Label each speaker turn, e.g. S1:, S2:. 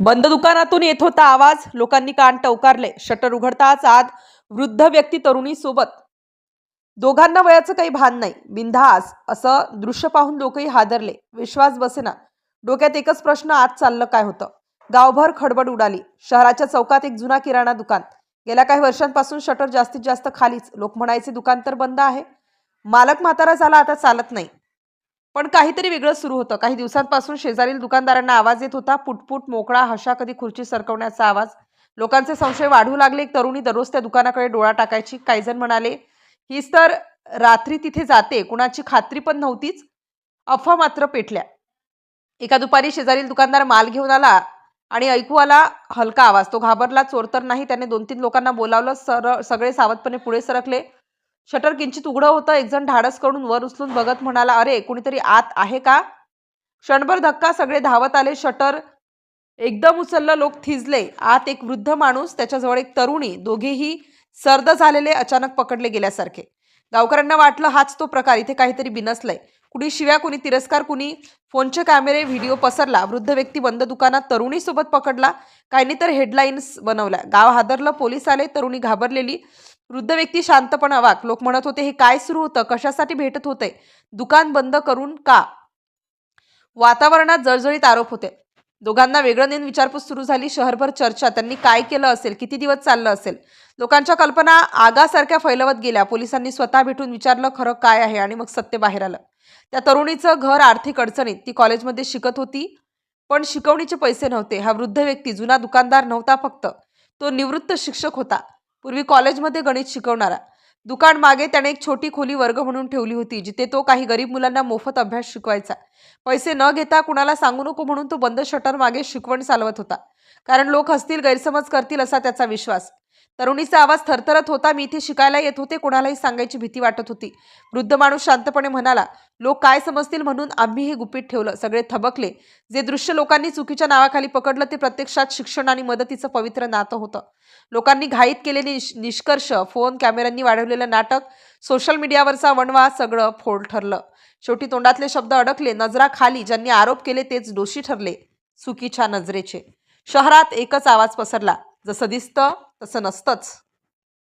S1: बंद दुकानातून येत होता आवाज. लोकांनी कान टवकारले. शटर उघडताच आत वृद्ध व्यक्ती तरुणी सोबत. दोघांना वयाचं काही भान नाही. बिनधास्त असं दृश्य पाहून लोकही हादरले. विश्वास बसेना. डोक्यात एकच प्रश्न, आत चाललं काय होतं? गावभर खडबड उडाली. शहराच्या चौकात एक जुना किराणा दुकान. गेल्या काही वर्षांपासून शटर जास्तीत जास्त खालीच. लोक म्हणायचे दुकान तर बंद आहे. मालक म्हातारा झाला, आता चालत नाही. पण काहीतरी वेगळं सुरू होतं. काही दिवसांपासून शेजारील दुकानदारांना आवाज येत होता. पुटपुट, मोकळा हशा, कधी खुर्ची सरकवण्याचा आवाज. लोकांचे संशय वाढू लागले. एक तरुणी दररोज त्या दुकानाकडे डोळा टाकायची. काही जण म्हणाले, हीच तर रात्री तिथे जाते. कुणाची खात्री पण नव्हतीच. अफवा मात्र पेटल्या. एका दुपारी शेजारील दुकानदार माल घेऊन आला आणि ऐकू आला हलका आवाज. तो घाबरला. चोर तर नाही. त्याने 2-3 लोकांना बोलावलं. सगळे सावधपणे पुढे सरकले. शटर किंचित उघडं होतं. एक जण धाडस करून वर उचलून बघत म्हणाला, अरे, कुणीतरी आत आहे का? क्षणभर धक्का. सगळे धावत आले. शटर एकदम उचललं. लोक थिजले. आत एक वृद्ध माणूस, त्याच्याजवळ एक तरुणी. दोघेही सर्द झालेले, अचानक पकडले गेल्यासारखे. गावकऱ्यांना वाटलं हाच तो प्रकार. इथे काहीतरी बिनसलंय. कुणी शिव्या, कुणी तिरस्कार, कुणी फोनचे कॅमेरे, व्हिडिओ पसरला. वृद्ध व्यक्ती बंद दुकानात तरुणीसोबत पकडला. काहींनी तर हेडलाईन्स बनवल्या. गाव हादरलं. पोलीस आले. तरुणी घाबरलेली. वृद्ध व्यक्ती शांतपणे अवाक. लोक म्हणत होते, हे काय सुरू होतं? कशासाठी भेटत होते? दुकान बंद करून का? वातावरणात जळजळीत आरोप होते. दोघांना वेगळं नेऊन विचारपूस सुरू झाली. शहरभर चर्चा. त्यांनी काय केलं असेल? किती दिवस चाललं असेल? लोकांच्या कल्पना आगासारख्या फैलवत गेल्या. पोलिसांनी स्वतः भेटून विचारलं खरं काय आहे, आणि मग सत्य बाहेर आलं. त्या तरुणीचं घर आर्थिक अडचणीत. ती कॉलेजमध्ये शिकत होती, पण शिकवणीचे पैसे नव्हते. हा वृद्ध व्यक्ती जुना दुकानदार नव्हता फक्त, तो निवृत्त शिक्षक होता. पूर्वी कॉलेजमध्ये गणित शिकवणारा. दुकान मागे त्याने एक छोटी खोली वर्ग म्हणून ठेवली होती, जिथे तो काही गरीब मुलांना मोफत अभ्यास शिकवायचा. पैसे न घेता, कुणाला सांगू नको म्हणून तो बंद शटर मागे शिकवण चालवत होता. कारण लोक हसतील, गैरसमज करतील असा त्याचा विश्वास. तरुणीचा आवाज थरथरत होता, मी इथे शिकायला येत होते. कोणालाही सांगायची भीती वाटत होती. वृद्ध माणूस शांतपणे म्हणाला, लोक काय समजतील म्हणून आम्ही हे गुपित ठेवलं. सगळे थबकले. जे दृश्य लोकांनी चुकीच्या नावाखाली पकडलं, ते प्रत्यक्षात शिक्षण आणि मदतीचं पवित्र नातं होतं. लोकांनी घाईत केलेले निष्कर्ष, फोन कॅमेऱ्यांनी वाढवलेलं नाटक, सोशल मीडियावरचा वणवा, सगळं फोड ठरलं. शेवटी तोंडातले शब्द अडकले. नजरा खाली. ज्यांनी आरोप केले तेच दोषी ठरले, चुकीच्या नजरेचे. शहरात एकच आवाज पसरला, जसं दिसतं तसं नसतंच.